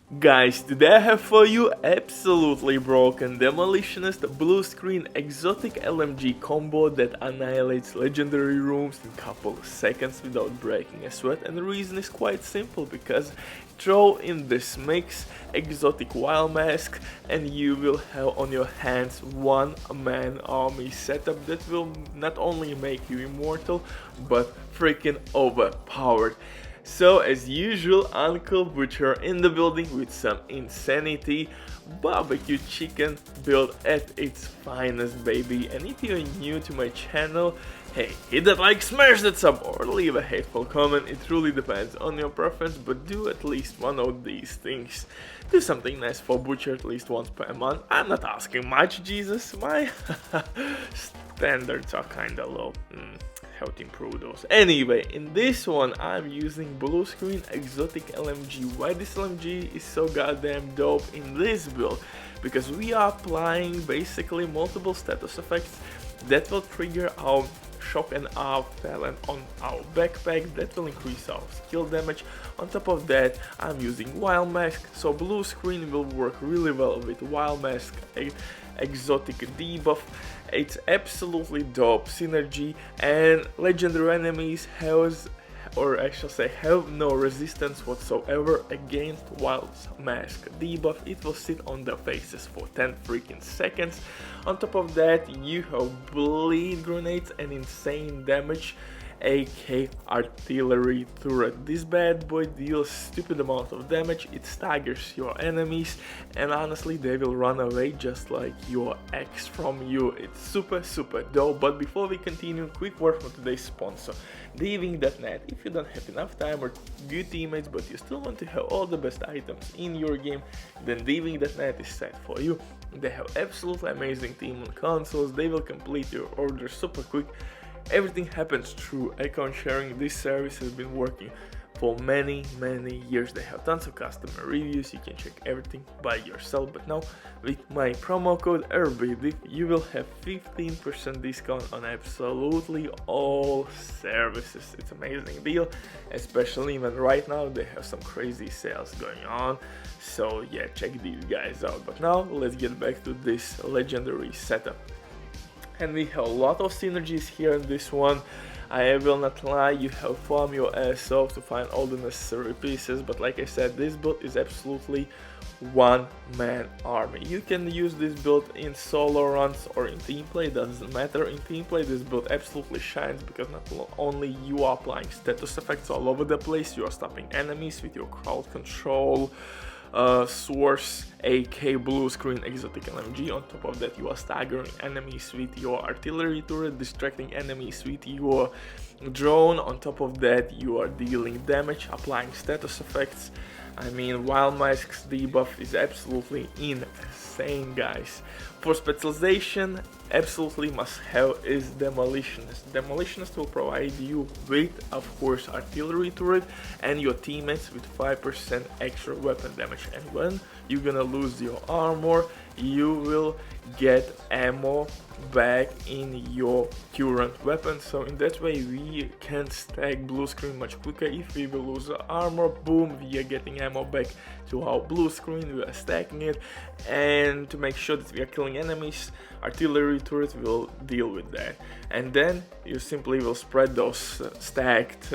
Guys, today I have for you absolutely broken demolitionist blue screen exotic LMG combo that annihilates legendary rooms in couple of seconds without breaking a sweat, and the reason is quite simple, because throw in this mix exotic wild mask and you will have on your hands one man army setup that will not only make you immortal but freaking overpowered. So as usual, Uncle Butcher in the building with some insanity barbecue chicken build at its finest, baby. And if you're new to my channel, hey, hit that like, smash that sub, or leave a hateful comment. It truly depends on your preference, but do at least one of these things. Do something nice for Butcher at least once per month. I'm not asking much, Jesus. My standards are kinda low. How to improve those. Anyway, in this one I'm using blue screen exotic LMG. Why this LMG is so goddamn dope in this build? Because we are applying basically multiple status effects that will trigger our shock and awe talent on our backpack that will increase our skill damage. On top of that, I'm using wild mask, so blue screen will work really well with wild mask exotic debuff. It's absolutely dope synergy, and legendary enemies have no resistance whatsoever against wild mask debuff. It will sit on their faces for 10 freaking seconds. On top of that, you have bleed grenades and insane damage, AK artillery turret. This bad boy deals stupid amount of damage, it staggers your enemies, and honestly they will run away just like your ex from you. It's super dope. But before we continue, quick word from today's sponsor, Diving.net. If you don't have enough time or good teammates but you still want to have all the best items in your game, then Diving.net is set for you. They have absolutely amazing team on consoles, they will complete your order super quick. Everything happens through account sharing. This service has been working for many years. They have tons of customer reviews, you can check everything by yourself. But now with my promo code RBDIV you will have 15% discount on absolutely all services. It's an amazing deal, especially when right now they have some crazy sales going on. So yeah, check these guys out. But now let's get back to this legendary setup. And we have a lot of synergies here in this one. I will not lie, you have farm your ass off to find all the necessary pieces, but like I said, this build is absolutely one man army. You can use this build in solo runs or in team play, doesn't matter. In team play this build absolutely shines because not only you are applying status effects all over the place, you are stopping enemies with your crowd control, source, AK, blue screen, exotic LMG. On top of that, you are staggering enemies with your artillery turret, distracting enemies with your drone. On top of that, you are dealing damage, applying status effects. I mean, wild mask's debuff is absolutely insane, guys. For specialization, absolutely must have is demolitionist. Demolitionist will provide you with, of course, artillery turret and your teammates with 5% extra weapon damage. And when you're gonna lose your armor, you will get ammo back in your current weapon. So in that way we can stack blue screen much quicker. If we will lose the armor, boom, we are getting ammo back to our blue screen, we are stacking it. And to make sure that we are killing enemies, artillery turret will deal with that. And then you simply will spread those stacked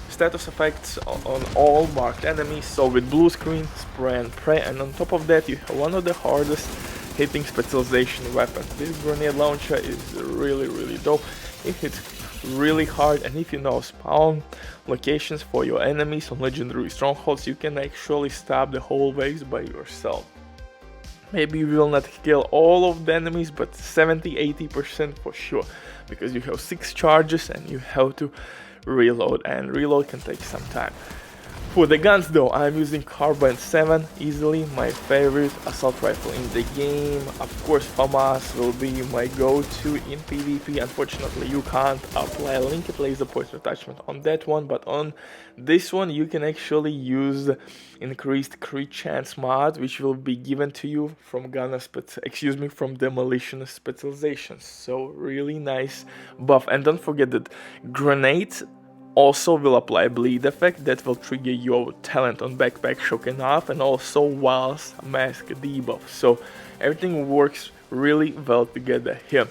status effects on all marked enemies. So with blue screen, spray and pray, and on top of that you have one of the hardest hitting specialization weapons. This grenade launcher is really dope. It hits really hard, and if you know spawn locations for your enemies on legendary strongholds, you can actually stop the whole waves by yourself. Maybe you will not kill all of the enemies, but 70-80% for sure, because you have 6 charges and you have to reload, and reload can take some time. For the guns though, I'm using Carbine 7, easily my favorite assault rifle in the game. Of course FAMAS will be my go-to in PvP. Unfortunately you can't apply a linked laser pointer attachment on that one, but on this one you can actually use increased crit chance mod, which will be given to you from from demolition specializations. So really nice buff. And don't forget that grenades Also will apply bleed effect that will trigger your talent on backpack shocking off, and also whilst mask debuff. So everything works really well together here.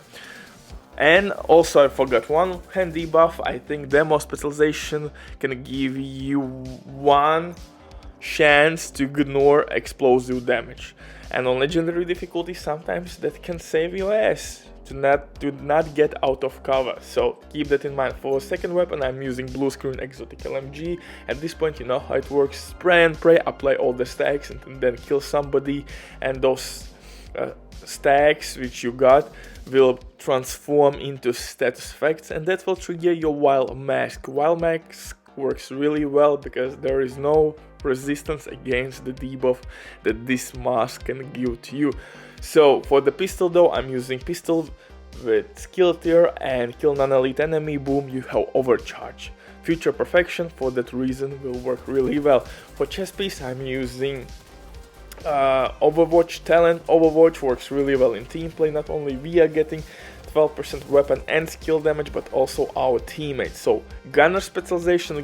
And also I forgot one hand debuff. I think demo specialization can give you one chance to ignore explosive damage, and on legendary difficulty sometimes that can save your ass to not get out of cover. So keep that in mind. For second weapon I'm using blue screen exotic LMG. At this point you know how it works. Spray and pray, apply all the stacks and then kill somebody, and those stacks which you got will transform into status effects, and that will trigger your wild mask. Wild mask works really well because there is no resistance against the debuff that this mask can give to you. So for the pistol though, I'm using pistol with skill tier and kill non-elite enemy, boom, you have overcharge. Future perfection for that reason will work really well. For chest piece I'm using Overwatch talent. Overwatch works really well in team play. Not only we are getting 12% weapon and skill damage, but also our teammates. So gunner specialization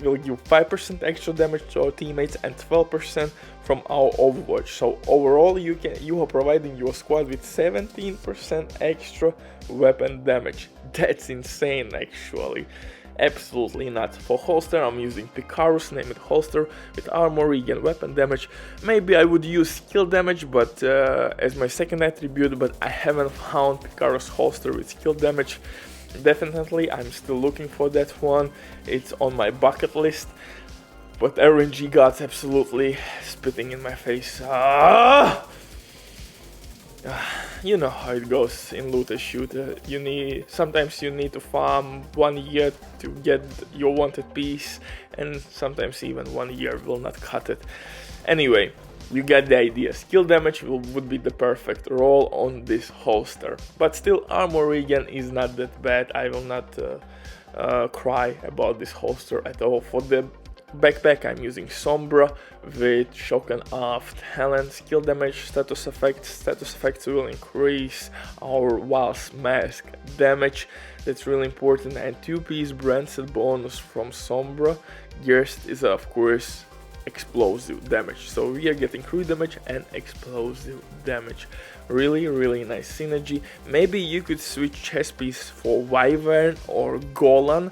will give 5% extra damage to our teammates and 12% from our Overwatch. So overall you are providing your squad with 17% extra weapon damage. That's insane actually. Absolutely not. For holster I'm using Karlson named holster with armor, regen, weapon damage. Maybe I would use skill damage but as my second attribute, but I haven't found Karlson holster with skill damage. Definitely I'm still looking for that one. It's on my bucket list, but RNG gods absolutely spitting in my face. You know how it goes in loot and shoot. Sometimes you need to farm 1 year to get your wanted piece, and sometimes even 1 year will not cut it. Anyway, you get the idea. Skill damage would be the perfect role on this holster, but still armor regen is not that bad. I will not cry about this holster at all. For the backpack I'm using Sombra with shock and off talent. Skill damage, status effects will increase our whilst mask damage. That's really important. And 2-piece brand set bonus from Sombra. Gerst is of course explosive damage, so we are getting crit damage and explosive damage. Really nice synergy. Maybe you could switch chest piece for Wyvern or Golan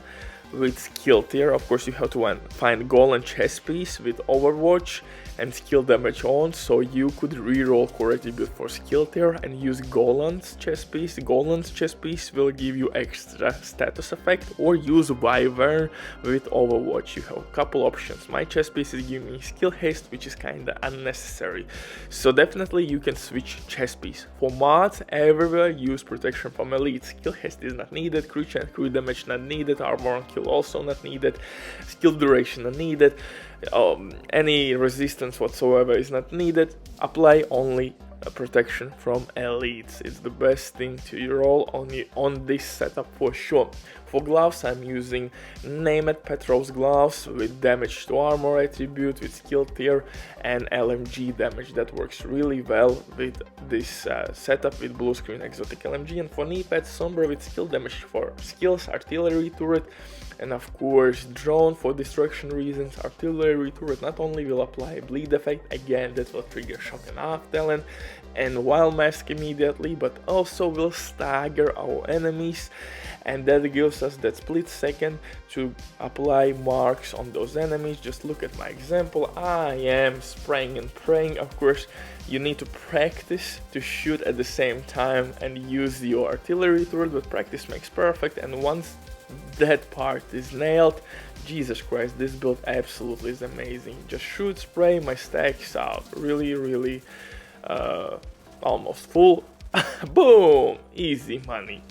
with skill tier. Of course you have to find Golan chest piece with Overwatch and skill damage on, so you could reroll core attribute for skill tier and use Golan's chest piece. Golan's chest piece will give you extra status effect, or use Wyvern with Overwatch. You have a couple options. My chest piece is giving me skill haste, which is kinda unnecessary, so definitely you can switch chest piece. For mods, everywhere use protection from elite. Skill haste is not needed, crit and crit damage not needed, armor on kill also not needed, skill duration not needed, any resistance whatsoever is not needed. Apply only protection from elites. It's the best thing to roll on this setup for sure. For gloves I'm using Named Petros gloves with damage to armor attribute with skill tier and LMG damage. That works really well with this setup with blue screen exotic LMG. And for knee pads, Sombra with skill damage for skills, artillery turret, and of course drone for destruction reasons. Artillery turret not only will apply bleed effect, again that will trigger shock and off talent and wild mask immediately, but also will stagger our enemies, and that gives us that split second to apply marks on those enemies. Just look at my example. I am spraying and praying. Of course you need to practice to shoot at the same time and use your artillery turret, but practice makes perfect, and once that part is nailed, Jesus Christ, this build absolutely is amazing. Just shoot, spray, my stacks out really almost full. Boom, easy money.